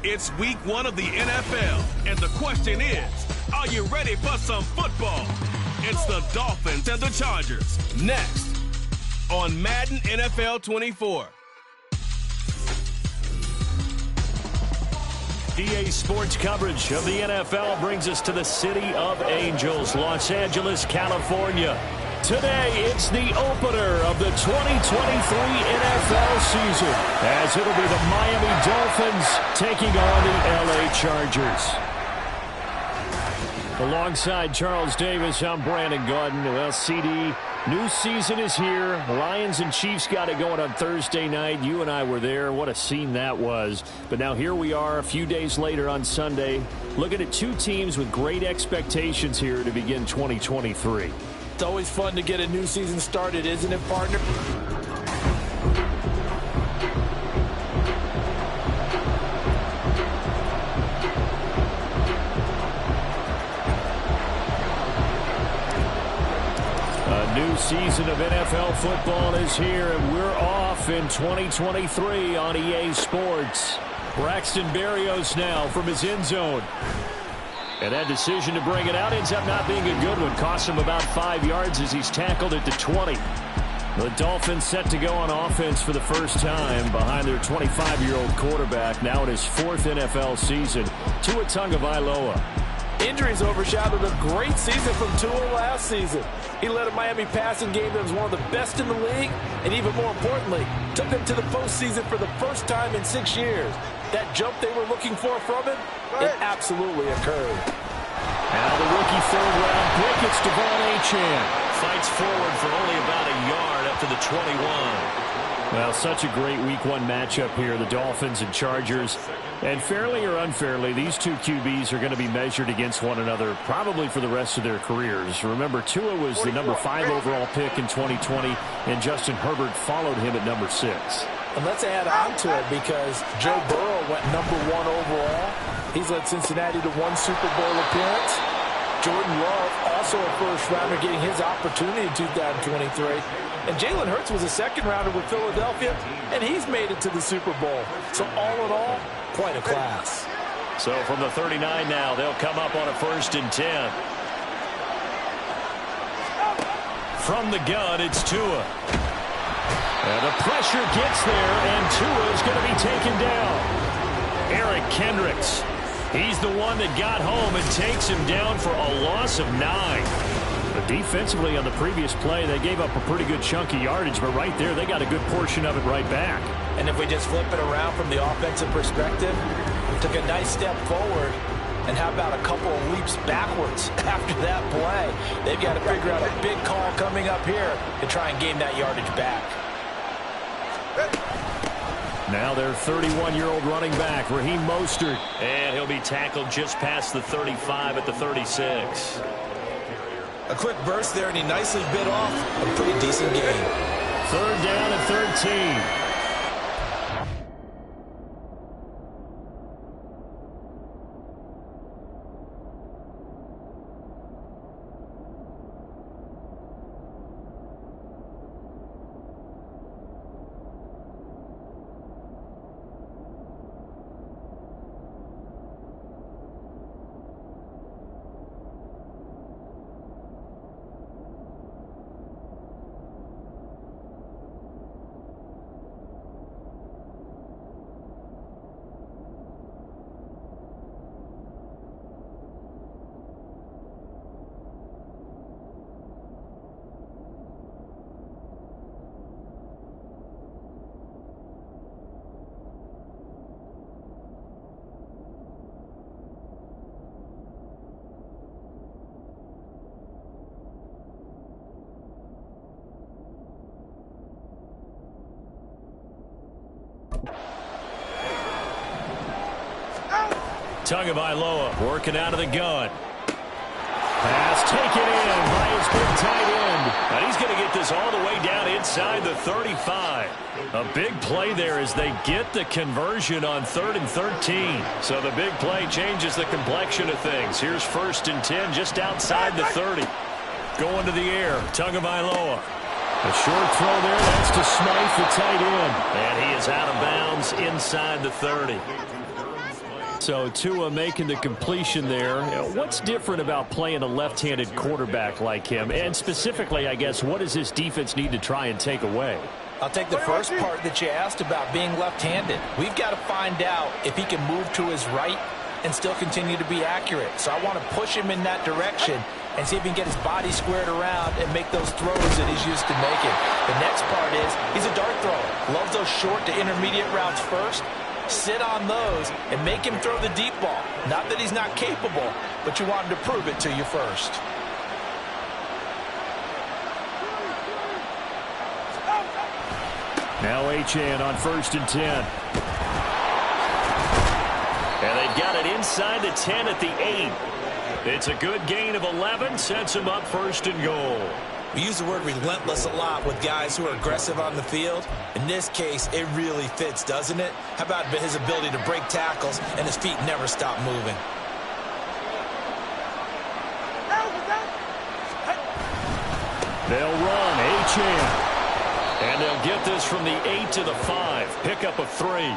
It's week 1 of the NFL, and the question is, are you ready for some football? It's the Dolphins and the Chargers, next on Madden NFL 24. EA Sports coverage of the NFL brings us to the City of Angels, Los Angeles, California. Today, it's the opener of the 2023 NFL season, as it'll be the Miami Dolphins taking on the LA Chargers. Alongside Charles Davis, I'm Brandon Gordon. Well, CD, new season is here. Lions and Chiefs got it going on Thursday night. You and I were there. What a scene that was. But now here we are a few days later on Sunday, looking at two teams with great expectations here to begin 2023. It's always fun to get a new season started, isn't it, partner? A new season of NFL football is here, and we're off in 2023 on EA Sports. Braxton Berrios now from his end zone. And that decision to bring it out ends up not being a good one. Costs him about 5 yards as he's tackled at the 20. The Dolphins set to go on offense for the first time behind their 25-year-old quarterback, now in his 4th NFL season, Tua Tagovailoa. Injuries overshadowed a great season from Tua last season. He led a Miami passing game that was one of the best in the league, and even more importantly, took them to the postseason for the first time in 6 years. That jump they were looking for from him, it absolutely occurred. Now the rookie third-round pick, it's Devon Achane. Fights forward for only about a yard up to the 21. Well, such a great Week 1 matchup here, the Dolphins and Chargers. And fairly or unfairly, these two QBs are going to be measured against one another probably for the rest of their careers. Remember, Tua was the number 5 overall pick in 2020, and Justin Herbert followed him at number 6. And let's add on to it because Joe Burrow went number 1 overall. He's led Cincinnati to 1 Super Bowl appearance. Jordan Love, also a first-rounder, getting his opportunity in 2023. And Jalen Hurts was a second-rounder with Philadelphia, and he's made it to the Super Bowl. So all in all, quite a class. So from the 39 now, they'll come up on a 1st and 10. From the gun, it's Tua. And the pressure gets there, and Tua is going to be taken down. Eric Kendricks. He's the one that got home and takes him down for a loss of 9. But defensively on the previous play, they gave up a pretty good chunk of yardage, but right there, they got a good portion of it right back. And if we just flip it around from the offensive perspective, took a nice step forward, and how about a couple of leaps backwards after that play? They've got to figure out a big call coming up here to try and gain that yardage back. Now their 31-year-old running back, Raheem Mostert. And he'll be tackled just past the 35 at the 36. A quick burst there, and he nicely bit off a pretty decent game. 3rd down and 13. Tagovailoa working out of the gun. Pass taken in by his big tight end. And he's going to get this all the way down inside the 35. A big play there as they get the conversion on 3rd and 13. So the big play changes the complexion of things. Here's 1st and 10 just outside the 30. Going to the air, Tagovailoa. A short throw there, that's to Smythe, the tight end. And he is out of bounds inside the 30. So Tua making the completion there. What's different about playing a left-handed quarterback like him? And specifically, I guess, what does this defense need to try and take away? I'll take the first part that you asked about being left-handed. We've got to find out if he can move to his right and still continue to be accurate. So I want to push him in that direction and see if he can get his body squared around and make those throws that he's used to making. The next part is he's a dart thrower. Loves those short to intermediate routes first. Sit on those and make him throw the deep ball. Not that he's not capable, but you want him to prove it to you first. Now Achane on 1st and 10. And they've got it inside the 10 at the 8. It's a good gain of 11, sets him up 1st and goal. We use the word relentless a lot with guys who are aggressive on the field. In this case, it really fits, doesn't it? How about his ability to break tackles and his feet never stop moving? They'll run, Achane. And they'll get this from the 8 to the 5. Pickup of 3.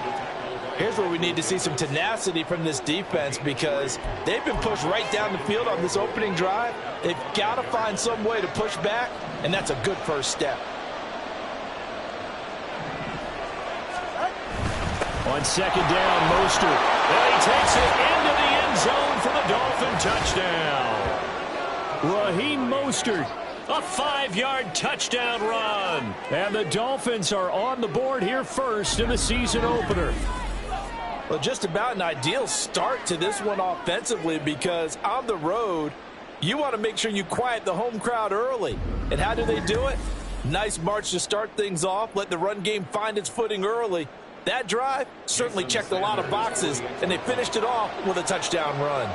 Here's where we need to see some tenacity from this defense because they've been pushed right down the field on this opening drive. They've got to find some way to push back, and that's a good first step. On 2nd down, Mostert. And he takes it into the end zone for the Dolphin touchdown. Raheem Mostert. A 5-yard touchdown run. And the Dolphins are on the board here first in the season opener. Well, just about an ideal start to this one offensively because on the road, you want to make sure you quiet the home crowd early. And how do they do it? Nice march to start things off. Let the run game find its footing early. That drive certainly checked a lot of boxes, and they finished it off with a touchdown run.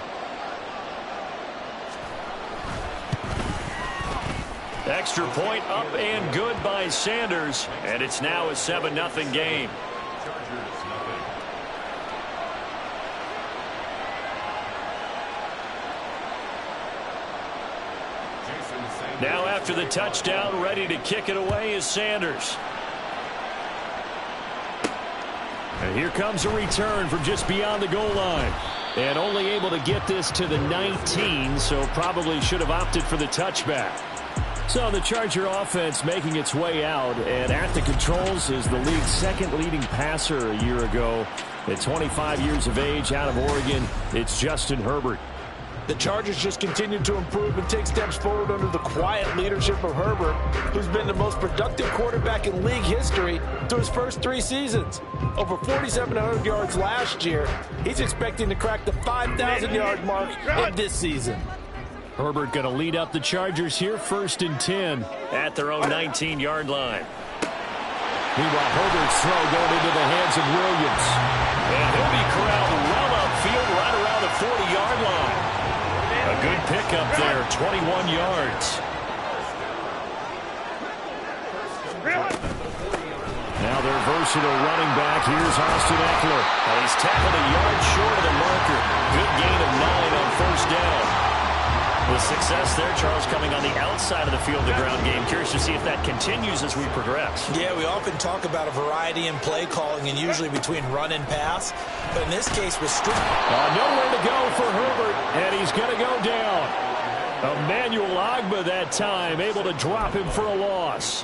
Extra point up and good by Sanders, and it's now a 7-0 game. Now after the touchdown, ready to kick it away is Sanders. And here comes a return from just beyond the goal line. And only able to get this to the 19, so probably should have opted for the touchback. So the Charger offense making its way out, and at the controls is the league's second leading passer a year ago. At 25 years of age, out of Oregon, it's Justin Herbert. The Chargers just continue to improve and take steps forward under the quiet leadership of Herbert, who's been the most productive quarterback in league history through his first 3 seasons. Over 4,700 yards last year. He's expecting to crack the 5,000-yard mark in this season. Herbert going to lead up the Chargers here, 1st and 10 at their own 19-yard line. Meanwhile, Herbert's throw going into the hands of Williams. And he'll be corralled well upfield right around the 40-yard line. A good pickup there, 21 yards. Now their versatile running back, here's Austin Eckler. He's tackled a yard short of the marker. Good gain of 9 on 1st down. With success there, Charles, coming on the outside of the field, the ground game. Curious to see if that continues as we progress. Yeah, we often talk about a variety in play calling and usually between run and pass. But in this case, with strict... Nowhere to go for Herbert, and he's going to go down. Emmanuel Ogbah that time, able to drop him for a loss.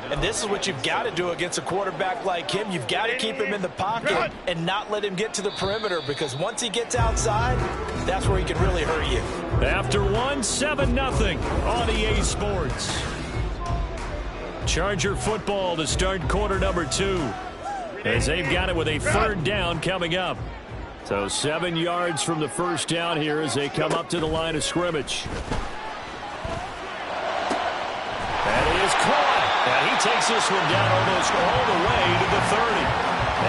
And this is what you've got to do against a quarterback like him. You've got to keep him in the pocket and not let him get to the perimeter because once he gets outside, that's where he can really hurt you. After 7-0 on EA Sports. Charger football to start quarter number 2. As they've got it with a 3rd down coming up. So 7 yards from the 1st down here as they come up to the line of scrimmage. That is caught. And he takes this one down almost all the way to the 30.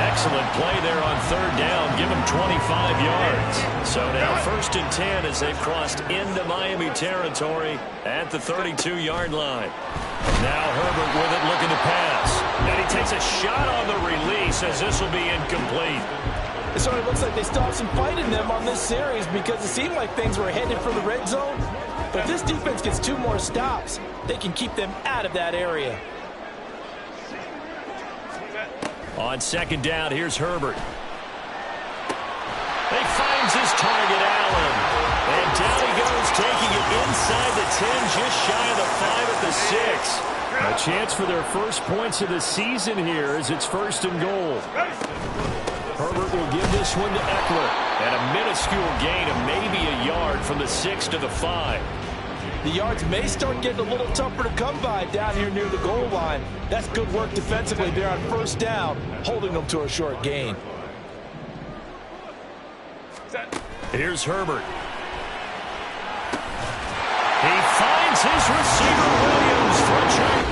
Excellent play there on 3rd down. Give him 25 yards. So now 1st and 10 as they've crossed into Miami territory at the 32-yard line. Now Herbert with it looking to pass. And he takes a shot on the release as this will be incomplete. It sort of looks like they still have some fight in them on this series because it seemed like things were headed for the red zone. But if this defense gets 2 more stops, they can keep them out of that area. On 2nd down, here's Herbert. He finds his target, Allen. And down he goes, taking it inside the 10, just shy of the 5 at the 6. A chance for their first points of the season here as it's 1st and goal. Herbert will give this one to Eckler. And a minuscule gain of maybe a yard from the 6 to the 5. The yards may start getting a little tougher to come by down here near the goal line. That's good work defensively there on 1st down, holding them to a short gain. Here's Herbert. He finds his receiver, Williams, for a try.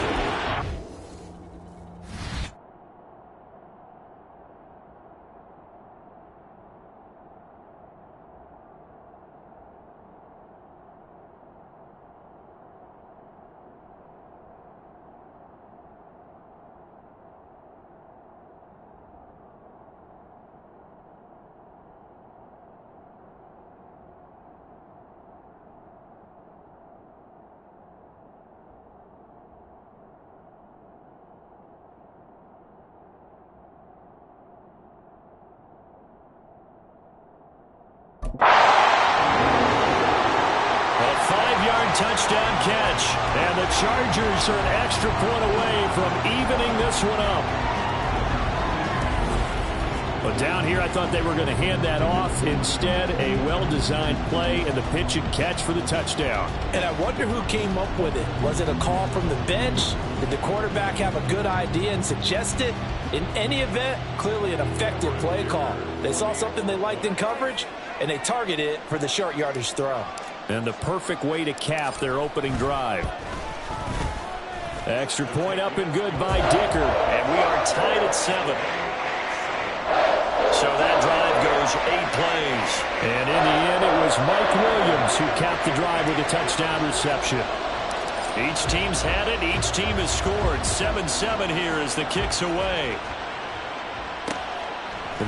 Touchdown catch. And the Chargers are an extra point away from evening this one up. But down here, I thought they were going to hand that off. Instead, a well-designed play and the pitch and catch for the touchdown. And I wonder who came up with it. Was it a call from the bench? Did the quarterback have a good idea and suggest it? In any event, clearly an effective play call. They saw something they liked in coverage, and they targeted it for the short yardage throw. And the perfect way to cap their opening drive. Extra point up and good by Dicker. And we are tied at 7. So that drive goes 8 plays. And in the end, it was Mike Williams who capped the drive with a touchdown reception. Each team's had it. Each team has scored. 7-7 here as the kick's away.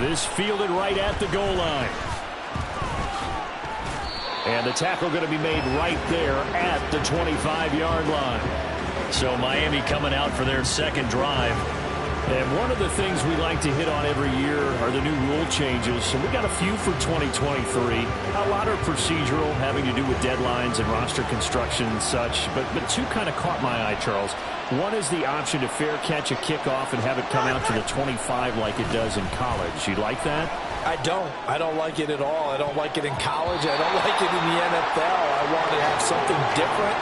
This fielded right at the goal line. And the tackle going to be made right there at the 25-yard line. So Miami coming out for their second drive. And one of the things we like to hit on every year are the new rule changes. So we got a few for 2023. A lot are procedural, having to do with deadlines and roster construction and such. But two kind of caught my eye, Charles. One is the option to fair catch a kickoff and have it come out to the 25 like it does in college. You like that? I don't. I don't like it at all. I don't like it in college. I don't like it in the NFL. I want to have something different.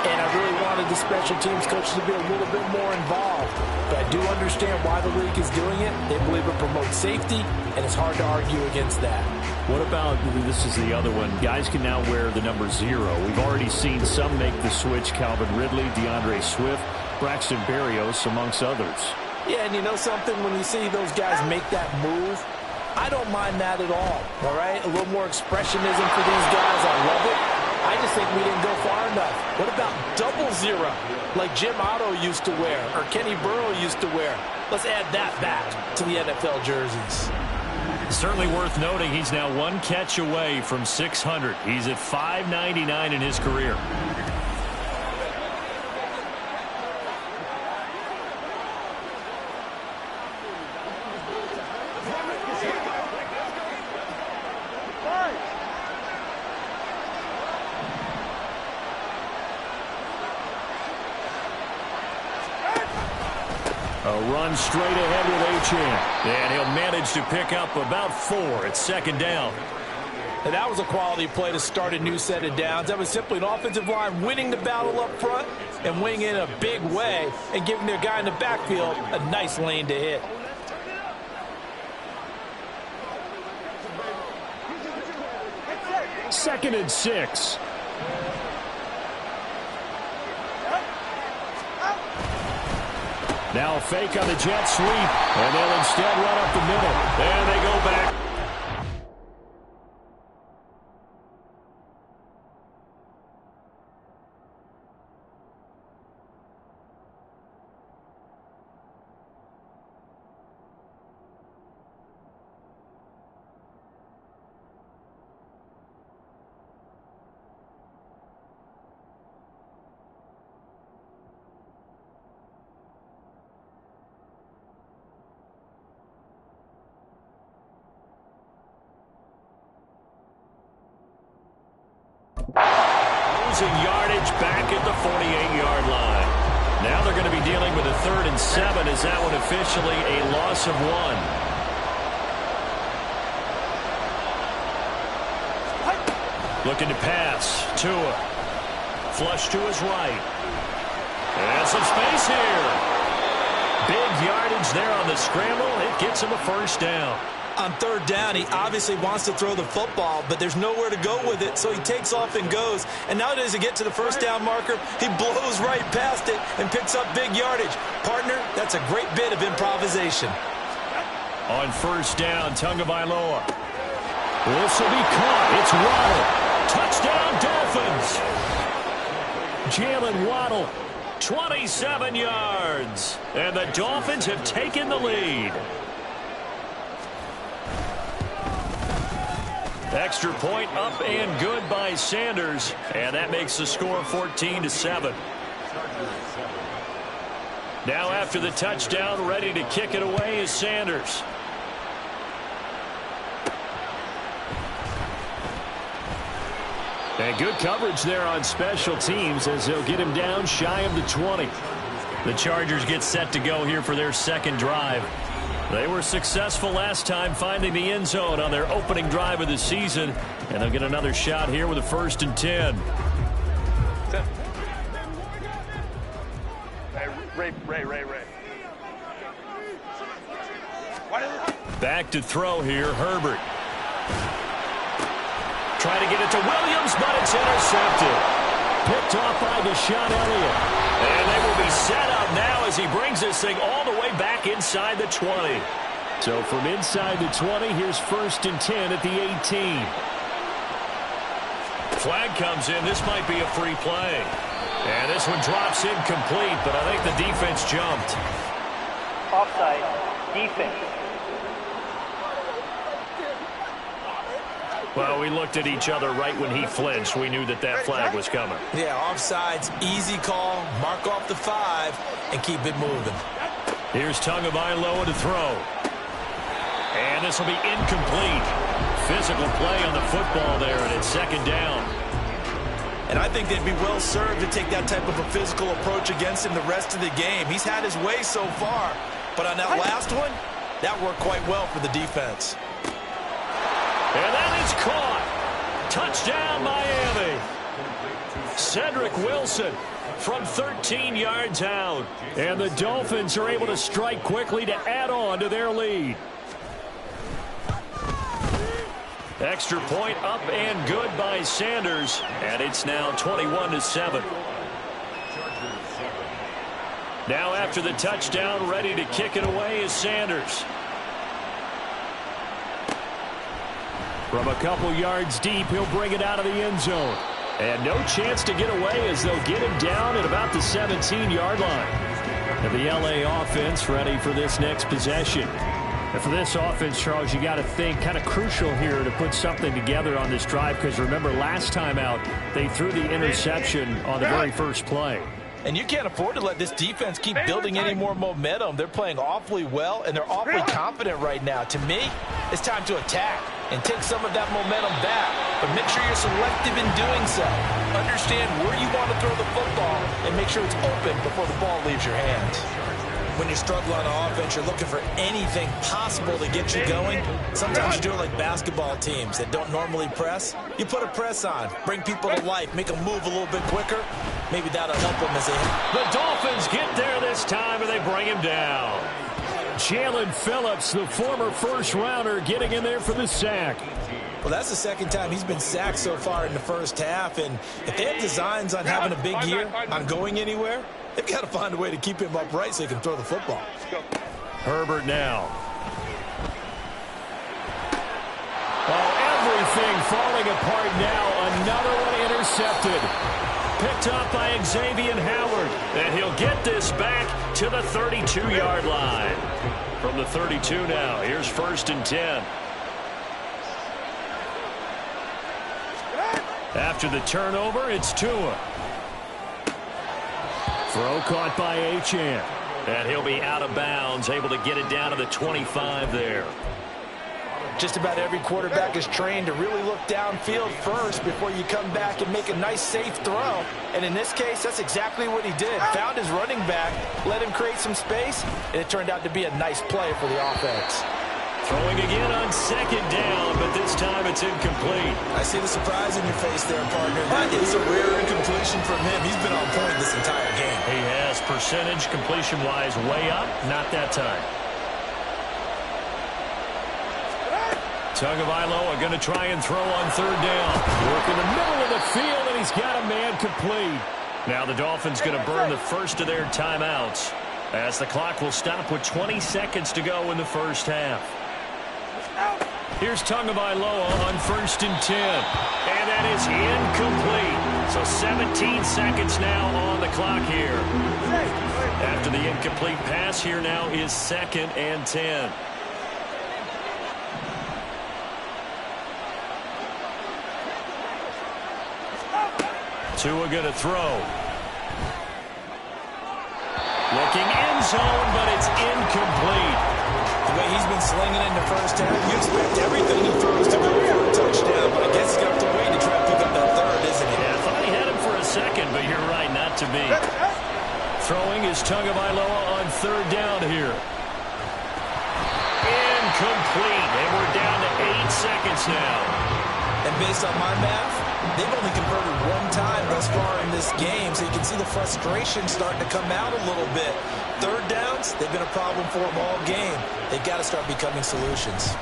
And I really wanted the special teams coach to be a little bit more involved. But I do understand why the league is doing it. They believe it promotes safety, and it's hard to argue against that. What about, this is the other one, guys can now wear the number 0. We've already seen some make the switch, Calvin Ridley, DeAndre Swift, Braxton Berrios, amongst others. Yeah, and you know something? When you see those guys make that move, I don't mind that at all right? A little more expressionism for these guys. I love it. I just think we didn't go far enough. What about 00, like Jim Otto used to wear or Kenny Burrow used to wear? Let's add that back to the NFL jerseys. Certainly worth noting he's now 1 catch away from 600. He's at 599 in his career. A run straight ahead with Achane. And he'll manage to pick up about 4 at 2nd down. And that was a quality play to start a new set of downs. That was simply an offensive line winning the battle up front and winning in a big way and giving their guy in the backfield a nice lane to hit. Second and 6. Now a fake on the jet sweep, and they'll instead run up the middle. And they go back. losing yardage back at the 48-yard line. Now they're going to be dealing with a 3rd and 7 as that one officially a loss of 1. Looking to pass. Tua. Flush to his right. And some space here. Big yardage there on the scramble. It gets him a 1st down. On 3rd down, he obviously wants to throw the football, but there's nowhere to go with it, so he takes off and goes. And now as he gets to the 1st down marker, he blows right past it and picks up big yardage. Partner, that's a great bit of improvisation. On 1st down, Tagovailoa. This will be caught. It's Waddle. Touchdown, Dolphins. Jalen Waddle, 27 yards. And the Dolphins have taken the lead. Extra point up and good by Sanders. And that makes the score 14-7. Now after the touchdown, ready to kick it away is Sanders. And good coverage there on special teams as they'll get him down shy of the 20. The Chargers get set to go here for their 2nd drive. They were successful last time finding the end zone on their opening drive of the season. And they'll get another shot here with a 1st and 10. Ray. Back to throw here, Herbert. Try to get it to Williams, but it's intercepted. Picked off by Deshaun Elliott. And they will be set up now as he brings this thing all the way back inside the 20. So from inside the 20, here's 1st and 10 at the 18. Flag comes in. This might be a free play. And this one drops incomplete, but I think the defense jumped. Offside. Defense. Well, we looked at each other right when he flinched. We knew that that flag was coming. Yeah, offsides, easy call, mark off the 5, and keep it moving. Here's Tagovailoa to throw. And this will be incomplete. Physical play on the football there, and it's 2nd down. And I think they'd be well served to take that type of a physical approach against him the rest of the game. He's had his way so far, but on that last one, that worked quite well for the defense. And that is caught. Touchdown, Miami. Cedric Wilson from 13 yards out. And the Dolphins are able to strike quickly to add on to their lead. Extra point up and good by Sanders. And it's now 21-7. Now after the touchdown, ready to kick it away is Sanders. From a couple yards deep, he'll bring it out of the end zone. And no chance to get away as they'll get him down at about the 17-yard line. And the LA offense ready for this next possession. And for this offense, Charles, you got to think kind of crucial here to put something together on this drive, because remember last time out, they threw the interception on the very first play. And you can't afford to let this defense keep building any more momentum. They're playing awfully well, and they're awfully confident right now. To me, it's time to attack and take some of that momentum back. But make sure you're selective in doing so. Understand where you want to throw the football and make sure it's open before the ball leaves your hands. When you struggle on offense, you're looking for anything possible to get you going. Sometimes you do it like basketball teams that don't normally press. You put a press on, bring people to life, make them move a little bit quicker. Maybe that'll help them as they... The Dolphins get there this time, and they bring him down. Jalen Phillips, the former first-rounder, getting in there for the sack. Well, that's the 2nd time he's been sacked so far in the first half, and if they have designs on having a big year, on going anywhere, they've got to find a way to keep him upright so he can throw the football. Herbert now. Oh, everything falling apart now. Another one intercepted. Picked up by Xavier Howard. And he'll get this back to the 32-yard line. From the 32 now, here's 1st and 10. After the turnover, it's Tua. Throw caught by Achane. And he'll be out of bounds, able to get it down to the 25 there. Just about every quarterback is trained to really look downfield first before you come back and make a nice, safe throw. And in this case, that's exactly what he did. Found his running back, let him create some space, and it turned out to be a nice play for the offense. Throwing again on second down, but this time it's incomplete. I see the surprise in your face there, partner. That is a rare incompletion from him. He's been on point this entire game. He has. Percentage completion-wise way up. Not that time. Tagovailoa going to try and throw on third down. Work in the middle of the field, and he's got a man complete. Now the Dolphins going to burn the first of their timeouts as the clock will stop with 20 seconds to go in the first half. Here's Tagovailoa on 1st and 10. And that is incomplete. So 17 seconds now on the clock here. After the incomplete pass, here now is 2nd and 10. Tua going to throw. Looking end zone, but it's incomplete. The way he's been slinging in the first half, you expect everything he throws to go for a touchdown, but I guess he's going to have to wait to try to pick up that third, isn't he? Yeah, I thought he had him for a second, but you're right, not to be. Throwing is Tagovailoa on third down here. Incomplete, and we're down to 8 seconds now. And based on my math, they've only converted one time thus far in this game, so you can see the frustration starting to come out a little bit. Third downs, they've been a problem for them all game. They've got to start becoming solutions.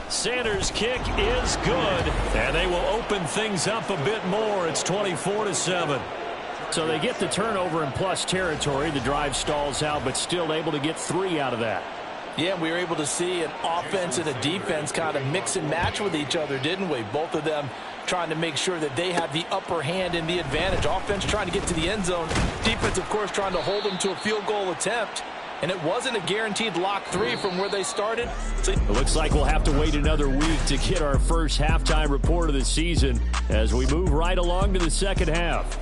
Sanders' kick is good, and they will open things up a bit more. It's 24-7. So they get the turnover in plus territory. The drive stalls out, but still able to get 3 out of that. Yeah, we were able to see an offense and a defense kind of mix and match with each other, didn't we? Both of them trying to make sure that they have the upper hand and the advantage. Offense trying to get to the end zone. Defense, of course, trying to hold them to a field goal attempt. And it wasn't a guaranteed lock 3 from where they started. So it looks like we'll have to wait another week to get our first halftime report of the season as we move right along to the second half.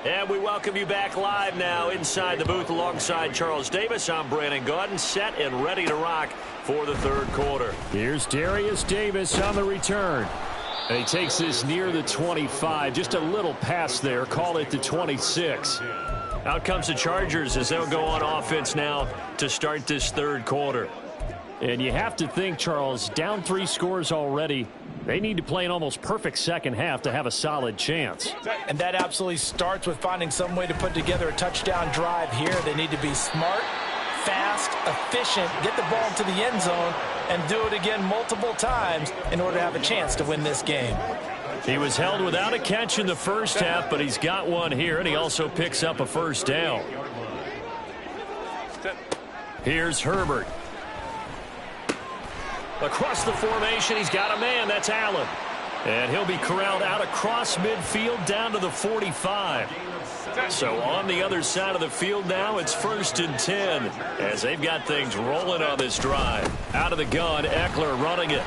And we welcome you back live now inside the booth alongside Charles Davis. I'm Brandon Gaudin, set and ready to rock for the third quarter. Here's Darius Davis on the return. And he takes this near the 25. Just a little pass there. Call it the 26. Out comes the Chargers as they'll go on offense now to start this third quarter. And you have to think, Charles, down 3 scores already. They need to play an almost perfect second half to have a solid chance. And that absolutely starts with finding some way to put together a touchdown drive here. They need to be smart, fast, efficient, get the ball to the end zone, and do it again multiple times in order to have a chance to win this game. He was held without a catch in the first half, but he's got one here, and he also picks up a first down. Here's Herbert. Across the formation, he's got a man. That's Allen. And he'll be corralled out across midfield down to the 45. So on the other side of the field now, it's 1st and 10 as they've got things rolling on this drive. Out of the gun, Eckler running it.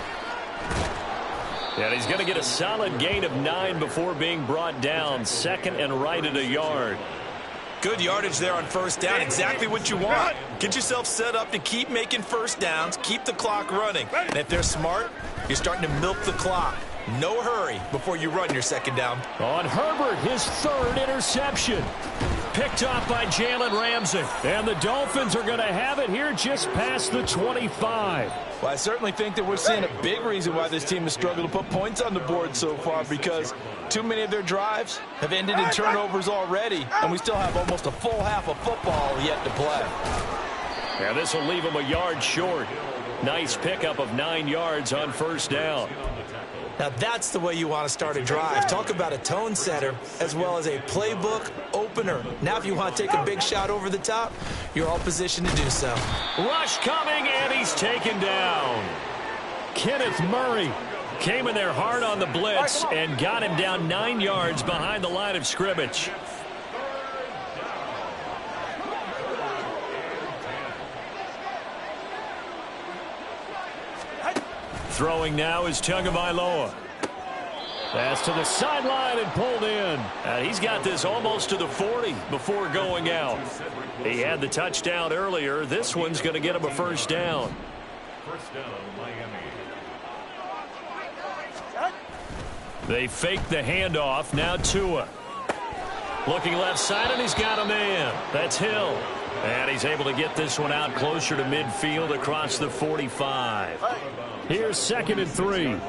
And he's going to get a solid gain of 9 before being brought down. 2nd and right at a yard. Good yardage there on first down. Exactly what you want. Get yourself set up to keep making first downs. Keep the clock running. And if they're smart, you're starting to milk the clock. No hurry before you run your second down. On Herbert, his 3rd interception. Picked off by Jalen Ramsey. And the Dolphins are going to have it here just past the 25. Well, I certainly think that we're seeing a big reason why this team has struggled to put points on the board so far, because too many of their drives have ended in turnovers already, and we still have almost a full half of football yet to play. Yeah, this will leave them a yard short. Nice pickup of 9 yards on first down. Now that's the way you want to start a drive. Talk about a tone setter as well as a playbook opener. Now if you want to take a big shot over the top, you're all positioned to do so. Rush coming, and he's taken down. Kenneth Murray came in there hard on the blitz and got him down 9 yards behind the line of scrimmage. Throwing now is Tagovailoa. Pass to the sideline and pulled in. He's got this almost to the 40 before going out. He had the touchdown earlier. This one's going to get him a first down. First down, Miami. They fake the handoff. Now Tua. Looking left side, and he's got a man. That's Hill. And he's able to get this one out closer to midfield across the 45. Here's 2nd and 3. A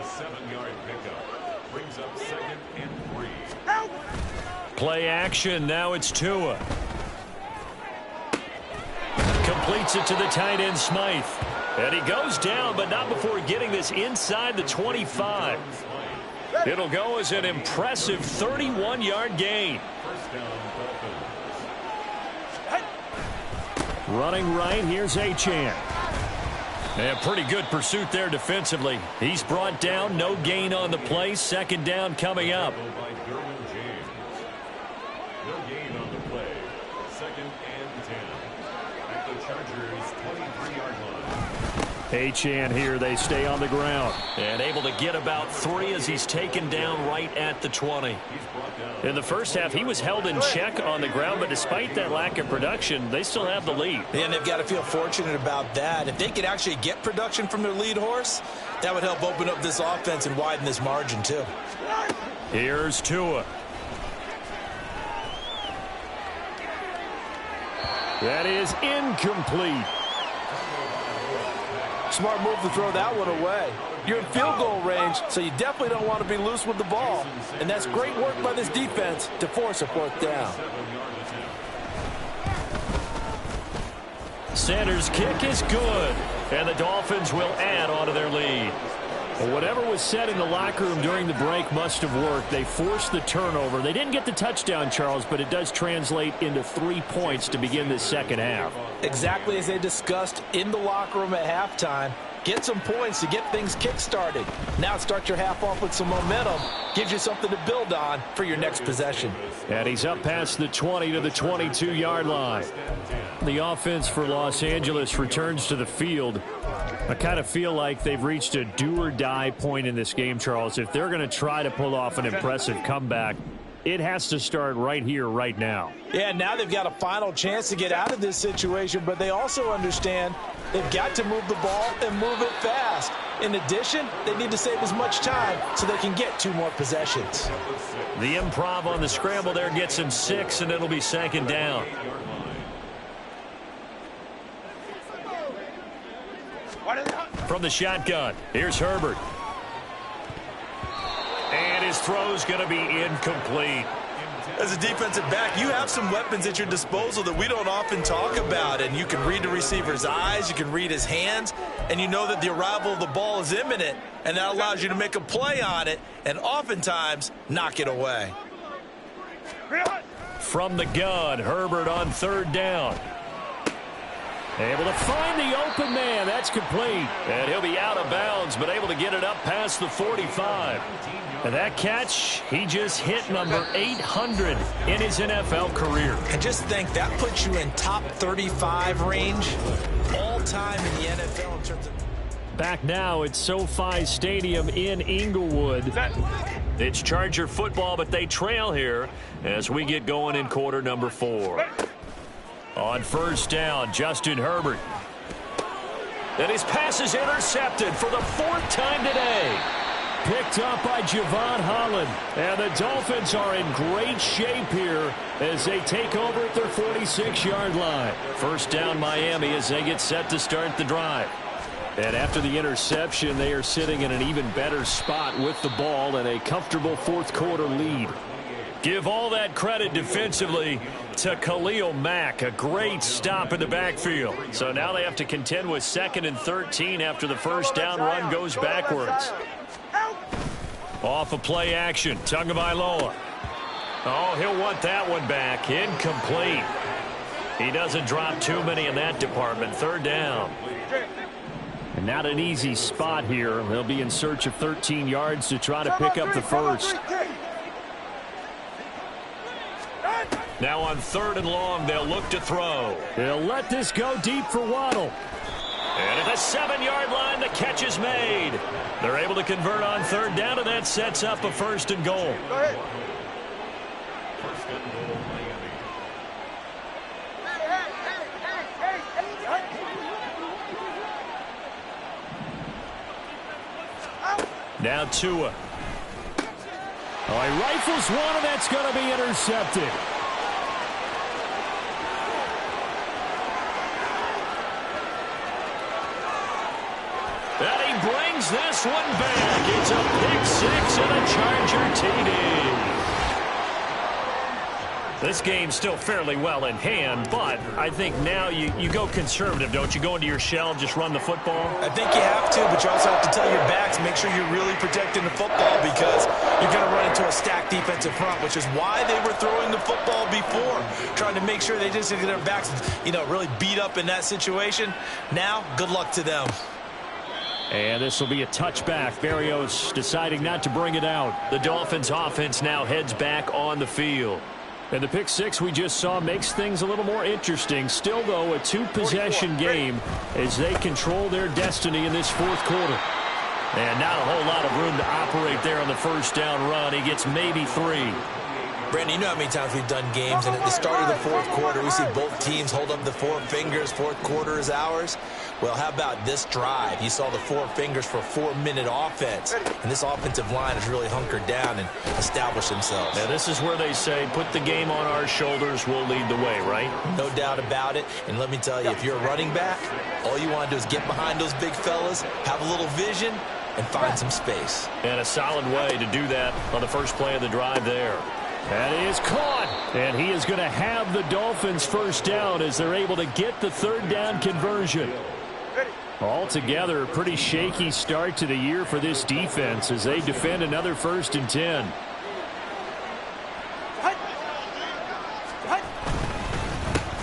7-yard pickup brings up 2nd and 3. Play action. Now it's Tua. Completes it to the tight end, Smythe. And he goes down, but not before getting this inside the 25. It'll go as an impressive 31-yard gain. Running right, here's Achane. And pretty good pursuit there defensively. He's brought down, no gain on the play. 2nd down coming up. No gain on the play. 2nd and 10. At the Chargers' 23-yard line. Achane here, they stay on the ground. And able to get about 3 as he's taken down right at the 20. In the first half, he was held in check on the ground, but despite that lack of production, they still have the lead. And they've got to feel fortunate about that. If they could actually get production from their lead horse, that would help open up this offense and widen this margin too. Here's Tua. That is incomplete. Smart move to throw that one away. You're in field goal range, so you definitely don't want to be loose with the ball. And that's great work by this defense to force a 4th down. Sanders' kick is good, and the Dolphins will add on to their lead. Well, whatever was said in the locker room during the break must have worked. They forced the turnover. They didn't get the touchdown, Charles, but it does translate into 3 points to begin the second half. Exactly as they discussed in the locker room at halftime. Get some points to get things kick-started. Now start your half off with some momentum. Gives you something to build on for your next possession. And he's up past the 20 to the 22-yard line. The offense for Los Angeles returns to the field. I kind of feel like they've reached a do-or-die point in this game, Charles. If they're going to try to pull off an impressive comeback, it has to start right here, right now. Yeah, now they've got a final chance to get out of this situation, but they also understand they've got to move the ball and move it fast. In addition, they need to save as much time so they can get 2 more possessions. The improv on the scramble there gets him 6, and it'll be 2nd down. From the shotgun, here's Herbert. And his throw's going to be incomplete. As a defensive back, you have some weapons at your disposal that we don't often talk about. And you can read the receiver's eyes, you can read his hands, and you know that the arrival of the ball is imminent. And that allows you to make a play on it and oftentimes knock it away. From the gun, Herbert on 3rd down. Able to find the open man. That's complete. And he'll be out of bounds, but able to get it up past the 45. And that catch, he just hit number 800 in his NFL career. And just think, that puts you in top 35 range all time in the NFL in terms of... Back now at SoFi Stadium in Inglewood. It's Charger football, but they trail here as we get going in quarter number 4. On 1st down, Justin Herbert. And his pass is intercepted for the 4th time today. Picked up by Javon Holland. And the Dolphins are in great shape here as they take over at their 46-yard line. 1st down, Miami, as they get set to start the drive. And after the interception, they are sitting in an even better spot with the ball and a comfortable 4th quarter lead. Give all that credit defensively to Khalil Mack. A great stop in the backfield. So now they have to contend with 2nd and 13 after the 1st down run goes backwards. Off a play action. Tagovailoa. Oh, he'll want that one back. Incomplete. He doesn't drop too many in that department. 3rd down. And not an easy spot here. They'll be in search of 13 yards to try to pick up the 1st. Now on 3rd and long, they'll look to throw. They'll let this go deep for Waddle. And at the 7-yard line, the catch is made. They're able to convert on 3rd down, and that sets up a 1st and goal. First and goal, Miami. Now Tua. Oh, he rifles one, and that's going to be intercepted. And he brings this one back. It's a pick six and a Charger TD. This game's still fairly well in hand, but I think now you go conservative, don't you? Go into your shell, just run the football? I think you have to, but you also have to tell your backs, make sure you're really protecting the football because you're going to run into a stacked defensive front, which is why they were throwing the football before, trying to make sure they just get their backs, really beat up in that situation. Now, good luck to them. And this will be a touchback. Berrios deciding not to bring it out. The Dolphins offense now heads back on the field. And the pick six we just saw makes things a little more interesting. Still, though, a two-possession game as they control their destiny in this fourth quarter. And not a whole lot of room to operate there on the first down run. He gets maybe 3. Brandon, you know how many times we've done games, and at the start of the fourth quarter, we see both teams hold up the 4 fingers. Fourth quarter is ours. Well, how about this drive? You saw the 4 fingers for a 4-minute offense, and this offensive line has really hunkered down and established themselves. Now, this is where they say, put the game on our shoulders, we'll lead the way, right? No doubt about it, and let me tell you, if you're a running back, all you want to do is get behind those big fellas, have a little vision, and find some space. And a solid way to do that on the first play of the drive there. That is caught, and he is going to have the Dolphins first down as they're able to get the third down conversion. Altogether, a pretty shaky start to the year for this defense as they defend another 1st and 10.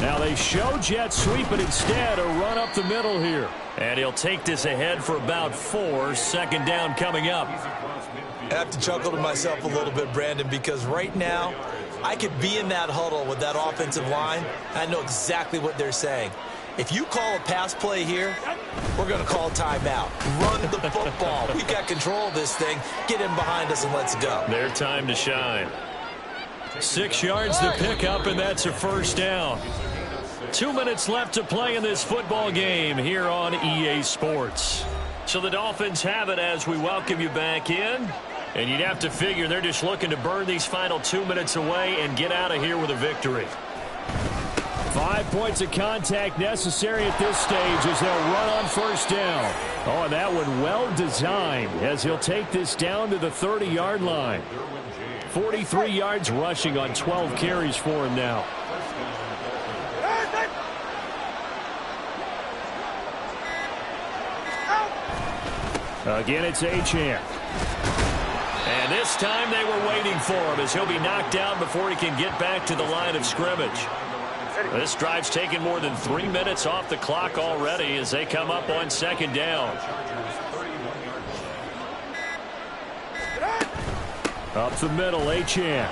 Now they show jet sweep, but instead a run up the middle here. And he'll take this ahead for about 4. Second down coming up. I have to chuckle to myself a little bit, Brandon, because right now I could be in that huddle with that offensive line. I know exactly what they're saying. If you call a pass play here, we're going to call timeout. Run the football. We've got control of this thing. Get in behind us and let's go. Their time to shine. 6 yards to pick up, and that's a first down. 2 minutes left to play in this football game here on EA Sports. So the Dolphins have it as we welcome you back in. And you'd have to figure they're just looking to burn these final 2 minutes away and get out of here with a victory. 5 points of contact necessary at this stage as they'll run on first down. Oh, and that one well designed as he'll take this down to the 30-yard line. 43 yards rushing on 12 carries for him now. Again, it's Achane. And this time they were waiting for him as he'll be knocked down before he can get back to the line of scrimmage. This drive's taken more than 3 minutes off the clock already as they come up on second down. Up the middle, Achane.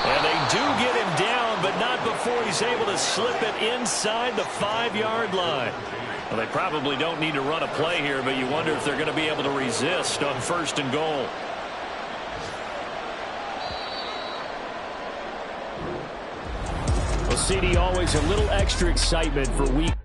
And they do get him down, but not before he's able to slip it inside the 5-yard line. Well, they probably don't need to run a play here, but you wonder if they're going to be able to resist on 1st and goal. Well, CD, always a little extra excitement for week